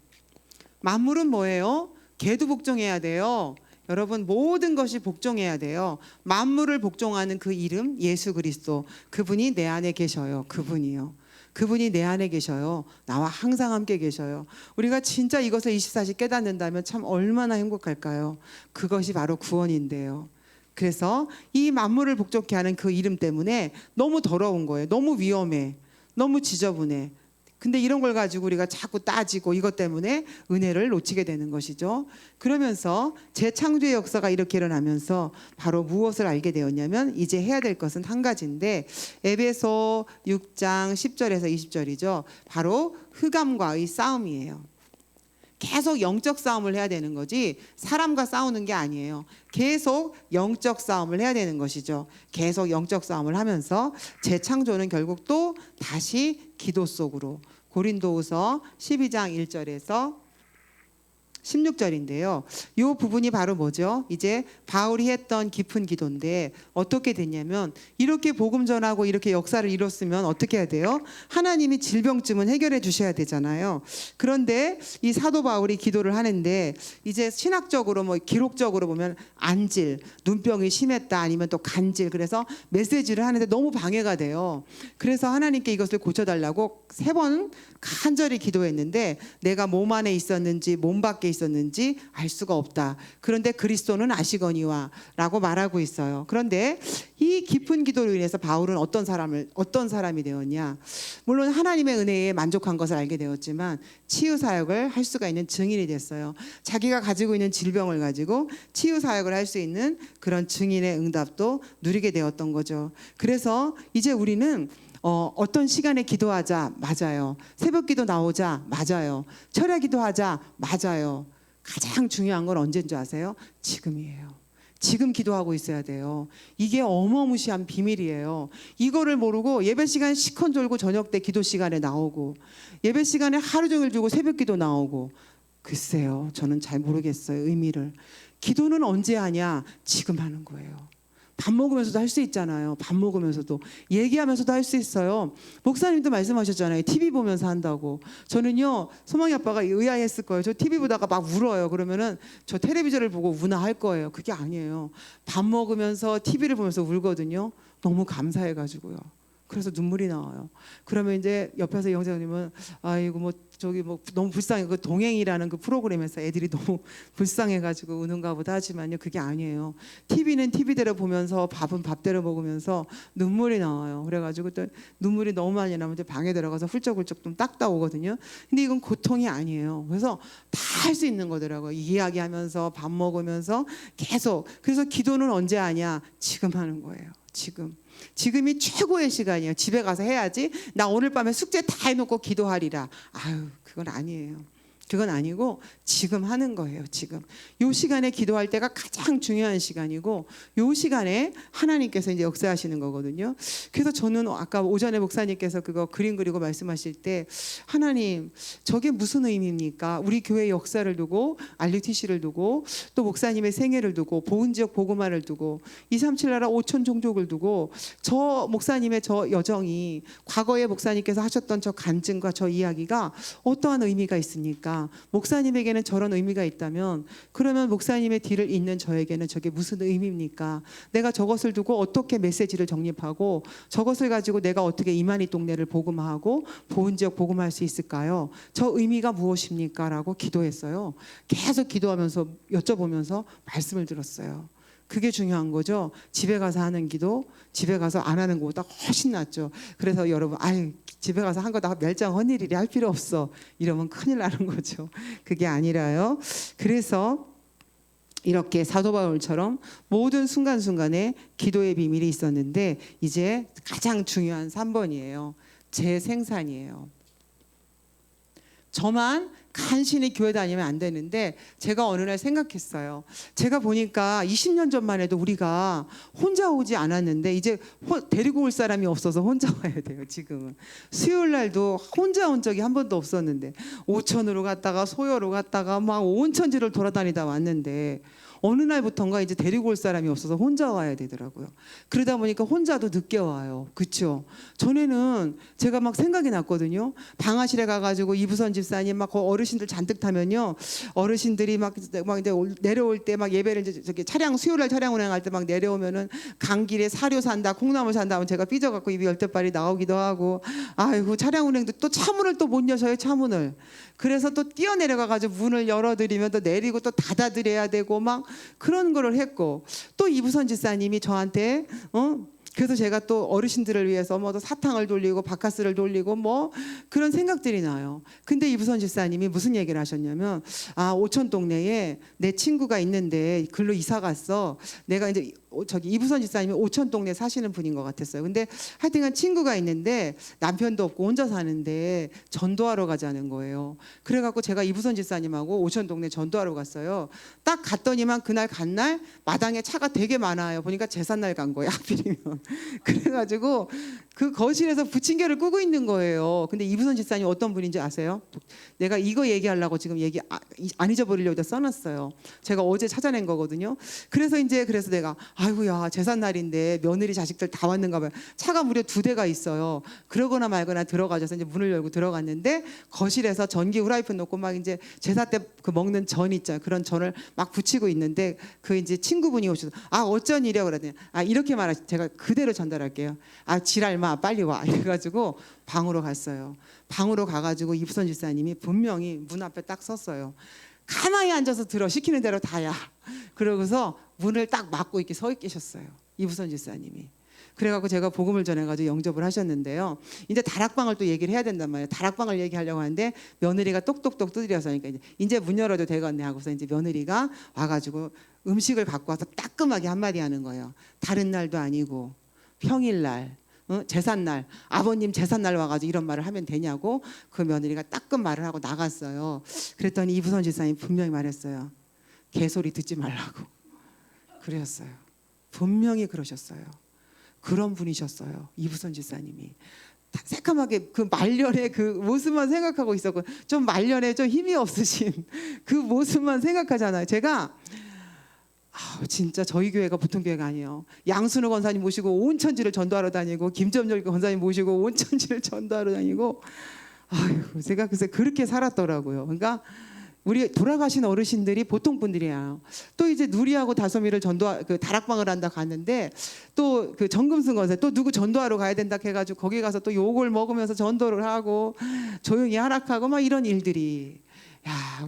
만물은 뭐예요? 개도 복종해야 돼요. 여러분 모든 것이 복종해야 돼요. 만물을 복종하는 그 이름 예수 그리스도, 그분이 내 안에 계셔요. 그분이 내 안에 계셔요. 나와 항상 함께 계셔요. 우리가 진짜 이것을 24시 깨닫는다면 참 얼마나 행복할까요? 그것이 바로 구원인데요. 그래서 이 만물을 복종케 하는 그 이름 때문에 너무 더러운 거예요. 너무 위험해. 너무 지저분해. 근데 이런 걸 가지고 우리가 자꾸 따지고 이것 때문에 은혜를 놓치게 되는 것이죠. 그러면서 재창조의 역사가 이렇게 일어나면서 바로 무엇을 알게 되었냐면 이제 해야 될 것은 한 가지인데, 에베소 6장 10절에서 20절이죠. 바로 흑암과의 싸움이에요. 계속 영적 싸움을 해야 되는 거지 사람과 싸우는 게 아니에요. 계속 영적 싸움을 해야 되는 것이죠. 계속 영적 싸움을 하면서 재창조는 결국 또 다시 기도 속으로, 고린도후서 12장 1절에서 16절인데요. 이 부분이 바로 뭐죠? 이제 바울이 했던 깊은 기도인데 어떻게 됐냐면, 이렇게 복음 전하고 이렇게 역사를 이뤘으면 어떻게 해야 돼요? 하나님이 질병쯤은 해결해 주셔야 되잖아요. 그런데 이 사도 바울이 기도를 하는데 이제 신학적으로 뭐 기록적으로 보면 안질, 눈병이 심했다, 아니면 또 간질, 그래서 메시지를 하는데 너무 방해가 돼요. 그래서 하나님께 이것을 고쳐달라고 3번 간절히 기도했는데 내가 몸 안에 있었는지 몸 밖에 있었는지 알 수가 없다. 그런데 그리스도는 아시거니와 라고 말하고 있어요. 그런데 이 깊은 기도로 인해서 바울은 어떤 사람이 되었냐? 물론 하나님의 은혜에 만족한 것을 알게 되었지만 치유 사역을 할 수가 있는 증인이 됐어요. 자기가 가지고 있는 질병을 가지고 치유 사역을 할 수 있는 그런 증인의 응답도 누리게 되었던 거죠. 그래서 이제 우리는 어떤 시간에 기도하자, 맞아요. 새벽 기도 나오자, 맞아요. 철야 기도하자, 맞아요. 가장 중요한 건 언제인 줄 아세요? 지금이에요. 지금 기도하고 있어야 돼요. 이게 어마무시한 비밀이에요. 이거를 모르고 예배 시간 시컨 졸고 저녁 때 기도 시간에 나오고, 예배 시간에 하루 종일 주고 새벽 기도 나오고, 글쎄요, 저는 잘 모르겠어요, 의미를. 기도는 언제 하냐? 지금 하는 거예요. 밥 먹으면서도 할 수 있잖아요. 밥 먹으면서도 얘기하면서도 할 수 있어요. 목사님도 말씀하셨잖아요. TV 보면서 한다고. 저는요, 소망이 아빠가 의아했을 거예요. 저 TV 보다가 막 울어요. 그러면은 저 텔레비전을 보고 우나 할 거예요. 그게 아니에요. 밥 먹으면서 TV를 보면서 울거든요. 너무 감사해가지고요. 그래서 눈물이 나와요. 그러면 이제 옆에서 영장님은 아이고 뭐 저기 뭐 너무 불쌍해, 그 동행이라는 그 프로그램에서 애들이 너무 불쌍해가지고 우는가 보다 하지만요, 그게 아니에요. TV는 TV대로 보면서 밥은 밥대로 먹으면서 눈물이 나와요. 그래가지고 또 눈물이 너무 많이 나면 이제 방에 들어가서 훌쩍훌쩍 좀 닦다 오거든요. 근데 이건 고통이 아니에요. 그래서 다 할 수 있는 거더라고요. 이야기하면서 밥 먹으면서 계속. 그래서 기도는 언제 하냐? 지금 하는 거예요. 지금이 최고의 시간이에요. 집에 가서 해야지. 나 오늘 밤에 숙제 다 해놓고 기도하리라. 아유, 그건 아니에요. 그건 아니고 지금 하는 거예요. 지금 요 시간에 기도할 때가 가장 중요한 시간이고, 요 시간에 하나님께서 이제 역사하시는 거거든요. 그래서 저는 아까 오전에 목사님께서 그거 그림 그리고 말씀하실 때, 하나님 저게 무슨 의미입니까? 우리 교회 역사를 두고 RUTC를 두고 또 목사님의 생애를 두고 보은지역 복음화를 두고 237 나라 5천 종족을 두고 저 목사님의 저 여정이, 과거에 목사님께서 하셨던 저 간증과 저 이야기가 어떠한 의미가 있습니까? 목사님에게는 저런 의미가 있다면 그러면 목사님의 뒤를 잇는 저에게는 저게 무슨 의미입니까? 내가 저것을 두고 어떻게 메시지를 정립하고 저것을 가지고 내가 어떻게 이만희 동네를 복음화하고 보은지역 복음화할 수 있을까요? 저 의미가 무엇입니까? 라고 기도했어요. 계속 기도하면서 여쭤보면서 말씀을 들었어요. 그게 중요한 거죠. 집에 가서 하는 기도, 집에 가서 안 하는 것보다 훨씬 낫죠. 그래서 여러분, 아유, 집에 가서 한 거 다 멸장 헛일이래 할 필요 없어, 이러면 큰일 나는 거죠. 그게 아니라요. 그래서 이렇게 사도 바울처럼 모든 순간순간에 기도의 비밀이 있었는데, 이제 가장 중요한 3번이에요. 재생산이에요. 저만 간신히 교회 다니면 안 되는데, 제가 어느 날 생각했어요. 제가 보니까 20년 전만 해도 우리가 혼자 오지 않았는데 이제 데리고 올 사람이 없어서 혼자 와야 돼요. 지금은 수요일 날도 혼자 온 적이 한 번도 없었는데, 오천으로 갔다가 소요로 갔다가 막 온 천지를 돌아다니다 왔는데, 어느 날부턴가 이제 데리고 올 사람이 없어서 혼자 와야 되더라고요. 그러다 보니까 혼자도 늦게 와요. 그렇죠? 전에는 제가 막 생각이 났거든요. 방화실에 가가지고 이부선 집사님 막 어르신들 잔뜩 타면요, 어르신들이 막 이제 내려올 때 막 예배를 이제 저기 수요일 날 차량 운행할 때 막 내려오면은 강길에 사료 산다, 콩나물 산다 하면 제가 삐져갖고 입이 열댓발이 나오기도 하고, 아이고 차량 운행도 또 차문을 또 못 여셔요, 차문을. 그래서 또 뛰어내려가가지고 문을 열어드리면 또 내리고 또 닫아드려야 되고 막 그런 거를 했고, 또 이부선 집사님이 저한테 그래서 제가 또 어르신들을 위해서 뭐 사탕을 돌리고 바카스를 돌리고 뭐 그런 생각들이 나요. 근데 이부선 집사님이 무슨 얘기를 하셨냐면, 오천 동네에 내 친구가 있는데 글로 이사 갔어. 내가 이제 저기 이부선 집사님이 오천 동네 사시는 분인 것 같았어요. 근데 하여튼간 친구가 있는데 남편도 없고 혼자 사는데 전도하러 가자는 거예요. 그래갖고 제가 이부선 집사님하고 오천 동네 전도하러 갔어요. 딱 갔더니만 그날 간 날 마당에 차가 되게 많아요. 보니까 제삿날 간 거예요, 하필이면. 그래가지고 그 거실에서 부침개를 끄고 있는 거예요. 근데 이부선 집사님 어떤 분인지 아세요? 내가 이거 얘기하려고 지금 안 잊어버리려고 써놨어요. 제가 어제 찾아낸 거거든요. 그래서 내가 아이고야, 제삿날인데 며느리 자식들 다 왔는가 봐요. 차가 무려 2대가 있어요. 그러거나 말거나 들어가셔서 이제 문을 열고 들어갔는데 거실에서 전기 후라이팬 놓고 막 이제 제사 때 그 먹는 전 있잖아요. 그런 전을 막 붙이고 있는데 그 이제 친구분이 오셔서 어쩐 일이야 그러더니 이렇게 말하시. 제가 그대로 전달할게요. 지랄마 빨리 와 이래가지고 방으로 갔어요. 방으로 가가지고 이부선 집사님이 분명히 문 앞에 딱 섰어요. 가만히 앉아서 들어, 시키는 대로 다야. 그러고서 문을 딱 막고 이렇게 서 계셨어요, 이부선 집사님이. 그래갖고 제가 복음을 전해가지고 영접을 하셨는데요. 이제 다락방을 또 얘기를 해야 된단 말이에요. 다락방을 얘기하려고 하는데 며느리가 똑똑똑 두드려서 그러니까 이제 문 열어도 되겠네 하고서 이제 며느리가 와가지고 음식을 갖고 와서 따끔하게 한마디 하는 거예요. 다른 날도 아니고 평일날, 제삿날, 아버님 제삿날 와가지고 이런 말을 하면 되냐고 그 며느리가 따끔 말을 하고 나갔어요. 그랬더니 이부선 집사님 분명히 말했어요. 개소리 듣지 말라고. 그랬어요. 분명히 그러셨어요. 그런 분이셨어요, 이부선 집사님이. 새까맣게 그 말년의 그 모습만 생각하고 있었고, 좀 말년에 좀 힘이 없으신 그 모습만 생각하잖아요. 제가 진짜 저희 교회가 보통 교회가 아니에요. 양순우 권사님 모시고 온 천지를 전도하러 다니고, 김점열 권사님 모시고 온 천지를 전도하러 다니고, 제가 글쎄 그렇게 살았더라고요. 그러니까 우리 돌아가신 어르신들이 보통 분들이에요. 또 이제 누리하고 다솜이를 그 다락방을 한다 갔는데, 또 그 정금승 권사 또 누구 전도하러 가야 된다 해가지고 거기 가서 또 욕을 먹으면서 전도를 하고 조용히 하락하고 막 이런 일들이,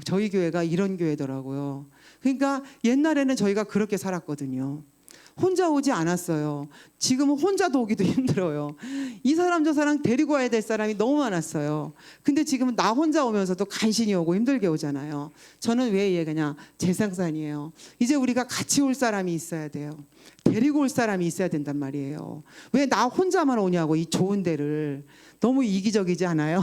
저희 교회가 이런 교회더라고요. 그러니까 옛날에는 저희가 그렇게 살았거든요. 혼자 오지 않았어요. 지금은 혼자도 오기도 힘들어요. 이 사람 저 사람 데리고 와야 될 사람이 너무 많았어요. 근데 지금은 나 혼자 오면서도 간신히 오고 힘들게 오잖아요. 저는 왜 얘기하냐, 재생산이에요. 이제 우리가 같이 올 사람이 있어야 돼요. 데리고 올 사람이 있어야 된단 말이에요. 왜 나 혼자만 오냐고, 이 좋은 데를. 너무 이기적이지 않아요?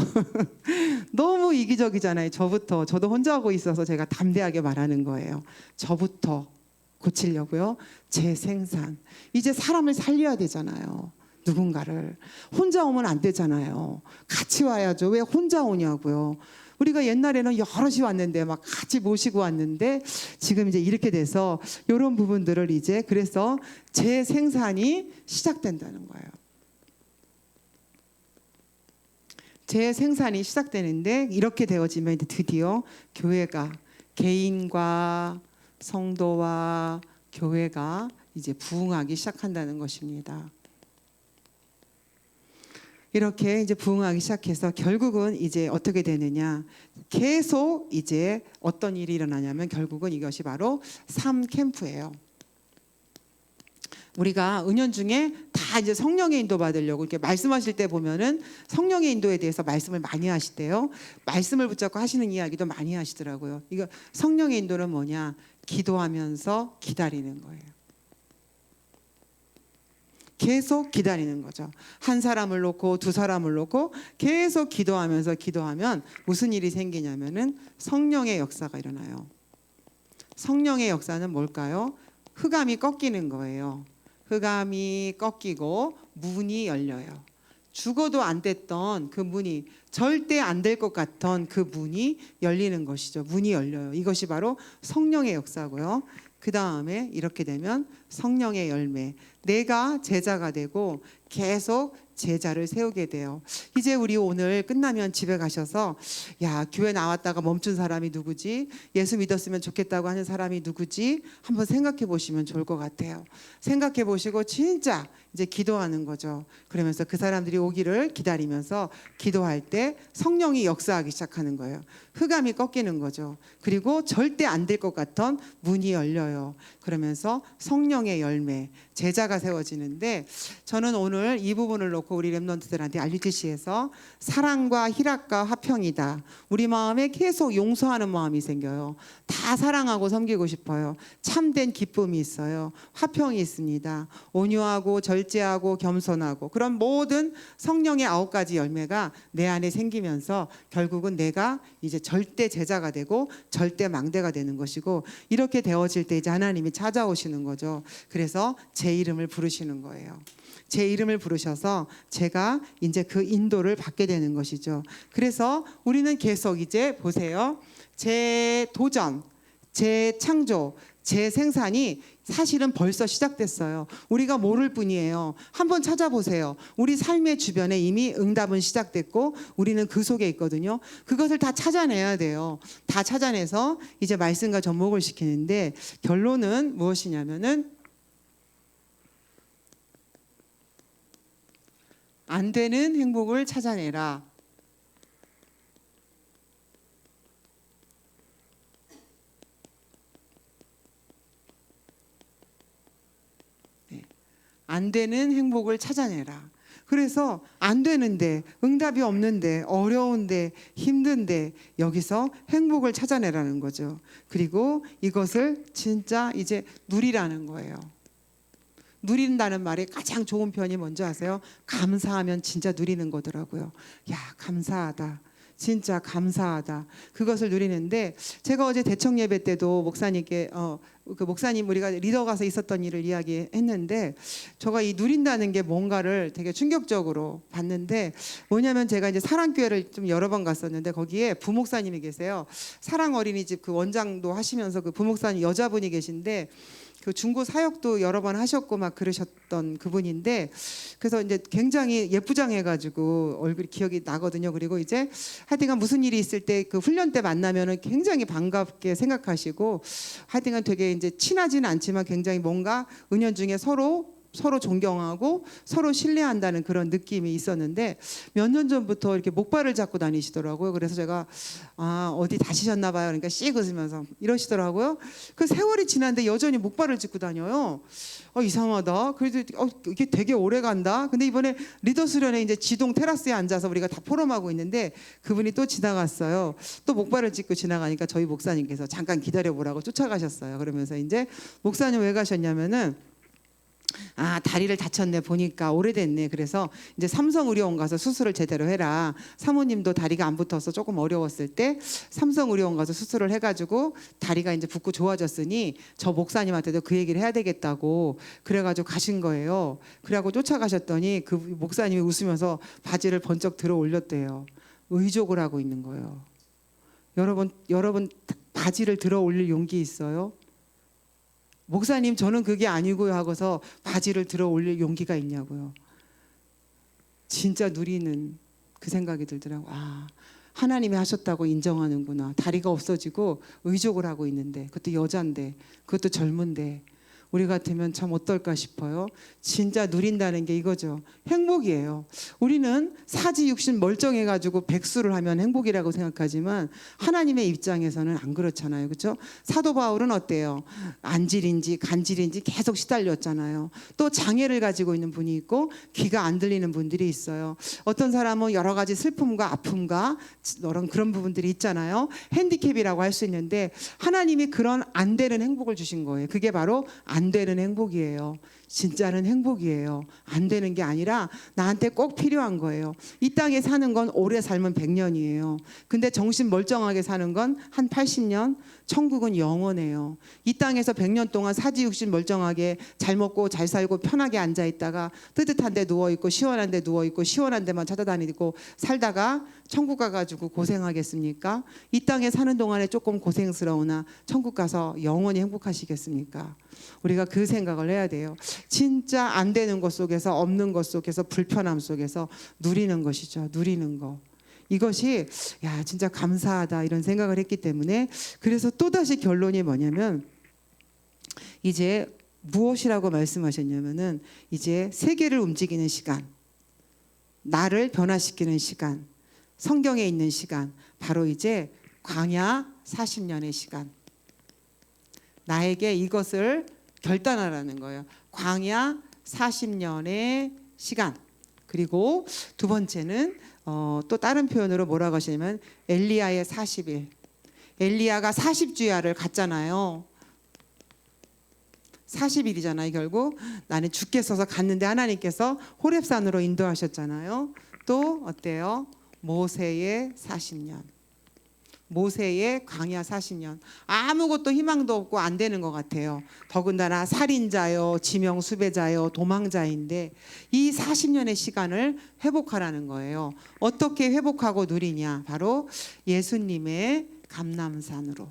너무 이기적이잖아요. 저도 혼자 하고 있어서 제가 담대하게 말하는 거예요. 저부터 고치려고요. 재생산. 이제 사람을 살려야 되잖아요. 누군가를. 혼자 오면 안 되잖아요. 같이 와야죠. 왜 혼자 오냐고요. 우리가 옛날에는 여럿이 왔는데 막 같이 모시고 왔는데, 지금 이제 이렇게 돼서 이런 부분들을 이제 그래서 재생산이 시작된다는 거예요. 재생산이 시작되는데, 이렇게 되어지면 이제 드디어 교회가, 개인과 성도와 교회가 이제 부흥하기 시작한다는 것입니다. 이렇게 이제 부흥하기 시작해서 결국은 이제 어떻게 되느냐, 계속 이제 어떤 일이 일어나냐면 결국은 이것이 바로 3캠프예요. 우리가 은연중에 다 이제 성령의 인도 받으려고 이렇게 말씀하실 때 보면은 성령의 인도에 대해서 말씀을 많이 하시대요. 말씀을 붙잡고 하시는 이야기도 많이 하시더라고요. 이거 성령의 인도는 뭐냐? 기도하면서 기다리는 거예요. 계속 기다리는 거죠. 한 사람을 놓고 두 사람을 놓고 계속 기도하면서 기도하면 무슨 일이 생기냐면은 성령의 역사가 일어나요. 성령의 역사는 뭘까요? 흑암이 꺾이는 거예요. 흑암이 꺾이고 문이 열려요. 죽어도 안 됐던 그 문이, 절대 안 될 것 같던 그 문이 열리는 것이죠. 문이 열려요. 이것이 바로 성령의 역사고요. 그 다음에 이렇게 되면 성령의 열매. 내가 제자가 되고 계속 제자를 세우게 돼요. 이제 우리 오늘 끝나면 집에 가셔서 야, 교회 나왔다가 멈춘 사람이 누구지? 예수 믿었으면 좋겠다고 하는 사람이 누구지? 한번 생각해 보시면 좋을 것 같아요. 생각해 보시고 진짜 이제 기도하는 거죠. 그러면서 그 사람들이 오기를 기다리면서 기도할 때 성령이 역사하기 시작하는 거예요. 흑암이 꺾이는 거죠. 그리고 절대 안 될 것 같던 문이 열려요. 그러면서 성령의 열매, 제자가 세워지는데, 저는 오늘 이 부분을 놓고 우리 렘넌트들한테 RUTC에서 사랑과 희락과 화평이다. 우리 마음에 계속 용서하는 마음이 생겨요. 다 사랑하고 섬기고 싶어요. 참된 기쁨이 있어요. 화평이 있습니다. 온유하고 절제하고 겸손하고, 그런 모든 성령의 9가지 열매가 내 안에 생기면서 결국은 내가 이제 절대 제자가 되고 절대 망대가 되는 것이고, 이렇게 되어질 때 이제 하나님이 찾아오시는 거죠. 그래서 제 이름을 부르시는 거예요. 제 이름을 부르셔서 제가 이제 그 인도를 받게 되는 것이죠. 그래서 우리는 계속 이제 보세요. 재도전, 재창조, 재생산이 사실은 벌써 시작됐어요. 우리가 모를 뿐이에요. 한번 찾아보세요. 우리 삶의 주변에 이미 응답은 시작됐고 우리는 그 속에 있거든요. 그것을 다 찾아내야 돼요. 다 찾아내서 이제 말씀과 접목을 시키는데, 결론은 무엇이냐면은 안 되는 행복을 찾아내라. 네. 안 되는 행복을 찾아내라. 그래서 안 되는데, 응답이 없는데, 어려운데, 힘든데 여기서 행복을 찾아내라는 거죠. 그리고 이것을 진짜 이제 누리라는 거예요. 누린다는 말에 가장 좋은 표현이 뭔지 아세요? 감사하면 진짜 누리는 거더라고요. 야, 감사하다. 진짜 감사하다. 그것을 누리는데, 제가 어제 대청 예배 때도 목사님께 그 목사님 우리가 리더 가서 있었던 일을 이야기했는데, 제가 이 누린다는 게 뭔가를 되게 충격적으로 봤는데, 뭐냐면 제가 이제 사랑교회를 좀 여러 번 갔었는데 거기에 부목사님이 계세요. 사랑 어린이집 그 원장도 하시면서 그 부목사님 여자분이 계신데, 그 중고 사역도 여러 번 하셨고 막 그러셨던 그분인데, 그래서 이제 굉장히 예쁘장해가지고 얼굴이 기억이 나거든요. 그리고 이제 하여튼간 무슨 일이 있을 때 그 훈련 때 만나면은 굉장히 반갑게 생각하시고, 하여튼간 되게 이제 친하지는 않지만 굉장히 뭔가 은연중에 서로 존경하고 서로 신뢰한다는 그런 느낌이 있었는데, 몇 년 전부터 이렇게 목발을 잡고 다니시더라고요. 그래서 제가 어디 다치셨나 봐요. 그러니까 씩 웃으면서 이러시더라고요. 그 세월이 지났는데 여전히 목발을 짚고 다녀요. 이상하다. 그래도 이게 되게 오래 간다. 근데 이번에 리더 수련회 이제 지동 테라스에 앉아서 우리가 다 포럼하고 있는데 그분이 또 지나갔어요. 또 목발을 짚고 지나가니까 저희 목사님께서 잠깐 기다려보라고 쫓아가셨어요. 그러면서 이제 목사님 왜 가셨냐면은, 다리를 다쳤네, 보니까 오래됐네. 그래서 이제 삼성의료원 가서 수술을 제대로 해라. 사모님도 다리가 안 붙어서 조금 어려웠을 때 삼성의료원 가서 수술을 해가지고 다리가 이제 붙고 좋아졌으니 저 목사님한테도 그 얘기를 해야 되겠다고 그래가지고 가신 거예요. 그래가지고 쫓아가셨더니 그 목사님이 웃으면서 바지를 번쩍 들어 올렸대요. 의족을 하고 있는 거예요. 여러분 바지를 들어 올릴 용기 있어요? 목사님 저는 그게 아니고요 하고서 바지를 들어 올릴 용기가 있냐고요. 진짜 누리는 그 생각이 들더라고요. 하나님이 하셨다고 인정하는구나. 다리가 없어지고 의족을 하고 있는데, 그것도 여잔데, 그것도 젊은데, 우리 같으면 참 어떨까 싶어요. 진짜 누린다는 게 이거죠. 행복이에요. 우리는 사지 육신 멀쩡해가지고 백수를 하면 행복이라고 생각하지만 하나님의 입장에서는 안 그렇잖아요. 그렇죠? 사도 바울은 어때요? 안질인지 간질인지 계속 시달렸잖아요. 또 장애를 가지고 있는 분이 있고 귀가 안 들리는 분들이 있어요. 어떤 사람은 여러 가지 슬픔과 아픔과 그런 부분들이 있잖아요. 핸디캡이라고 할 수 있는데, 하나님이 그런 안 되는 행복을 주신 거예요. 그게 바로 안 되는 행복이에요. 진짜는 행복이에요. 안 되는 게 아니라 나한테 꼭 필요한 거예요. 이 땅에 사는 건 오래 살면 100년이에요. 근데 정신 멀쩡하게 사는 건 한 80년, 천국은 영원해요. 이 땅에서 100년 동안 사지육신 멀쩡하게 잘 먹고 잘 살고 편하게 앉아 있다가 뜨뜻한 데 누워 있고 시원한 데 누워 있고 시원한 데만 찾아다니고 살다가 천국 가가지고 고생하겠습니까? 이 땅에 사는 동안에 조금 고생스러우나 천국 가서 영원히 행복하시겠습니까? 우리가 그 생각을 해야 돼요. 진짜 안 되는 것 속에서, 없는 것 속에서, 불편함 속에서 누리는 것이죠. 누리는 거. 이것이 야 진짜 감사하다 이런 생각을 했기 때문에, 그래서 또다시 결론이 뭐냐면 이제 무엇이라고 말씀하셨냐면은 이제 세계를 움직이는 시간, 나를 변화시키는 시간, 성경에 있는 시간, 바로 이제 광야 40년의 시간, 나에게 이것을 결단하라는 거예요. 광야 40년의 시간. 그리고 두 번째는 또 다른 표현으로 뭐라고 하시냐면 엘리야의 40일. 엘리야가 40주야를 갔잖아요. 40일이잖아요. 결국 나는 죽겠어서 갔는데 하나님께서 호렙산으로 인도하셨잖아요. 또 어때요? 모세의 40년. 모세의 광야 40년. 아무것도 희망도 없고 안 되는 것 같아요. 더군다나 살인자요, 지명 수배자요, 도망자인데 이 40년의 시간을 회복하라는 거예요. 어떻게 회복하고 누리냐? 바로 예수님의 감람산으로.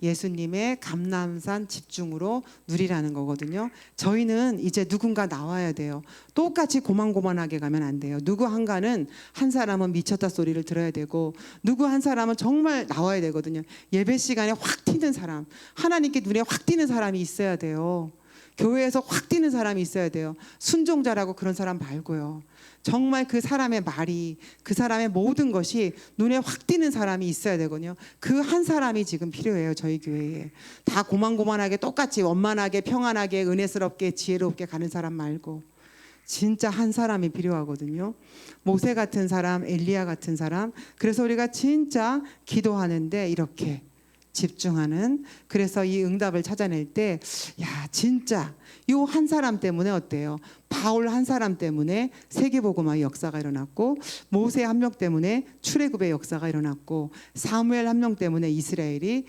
예수님의 감람산 집중으로 누리라는 거거든요. 저희는 이제 누군가 나와야 돼요. 똑같이 고만고만하게 가면 안 돼요. 누구 한가는 한 사람은 미쳤다 소리를 들어야 되고 누구 한 사람은 정말 나와야 되거든요. 예배 시간에 확 튀는 사람, 하나님께 눈에 확 띄는 사람이 있어야 돼요. 교회에서 확 띄는 사람이 있어야 돼요. 순종자라고 그런 사람 말고요. 정말 그 사람의 말이, 그 사람의 모든 것이 눈에 확 띄는 사람이 있어야 되거든요. 그 한 사람이 지금 필요해요. 저희 교회에. 다 고만고만하게 똑같이 원만하게 평안하게 은혜스럽게 지혜롭게 가는 사람 말고 진짜 한 사람이 필요하거든요. 모세 같은 사람, 엘리야 같은 사람. 그래서 우리가 진짜 기도하는데 이렇게 집중하는, 그래서 이 응답을 찾아낼 때 야 진짜 요 한 사람 때문에 어때요? 바울 한 사람 때문에 세계복음화의 역사가 일어났고, 모세 한 명 때문에 출애굽의 역사가 일어났고, 사무엘 한 명 때문에 이스라엘이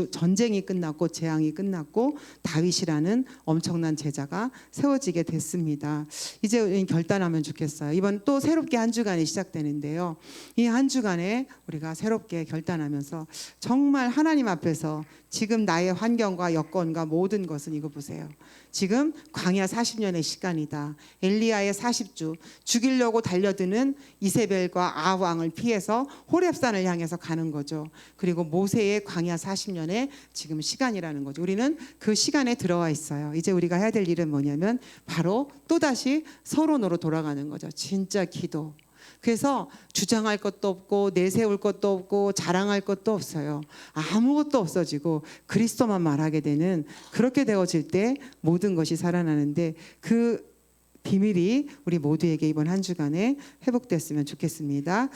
전쟁이 끝났고 재앙이 끝났고 다윗이라는 엄청난 제자가 세워지게 됐습니다. 이제 우리는 결단하면 좋겠어요. 이번 또 새롭게 한 주간이 시작되는데요. 이 한 주간에 우리가 새롭게 결단하면서 정말 하나님 앞에서 지금 나의 환경과 여건과 모든 것은 이거 보세요. 지금 광야 40년의 시간이다. 엘리야의 40주, 죽이려고 달려드는 이세벨과 아왕을 피해서 호렙산을 향해서 가는 거죠. 그리고 모세의 광야 40년의 지금 시간이라는 거죠. 우리는 그 시간에 들어와 있어요. 이제 우리가 해야 될 일은 뭐냐면 바로 또다시 서론으로 돌아가는 거죠. 진짜 기도. 그래서 주장할 것도 없고 내세울 것도 없고 자랑할 것도 없어요. 아무것도 없어지고 그리스도만 말하게 되는, 그렇게 되어질 때 모든 것이 살아나는데 그 비밀이 우리 모두에게 이번 한 주간에 회복됐으면 좋겠습니다.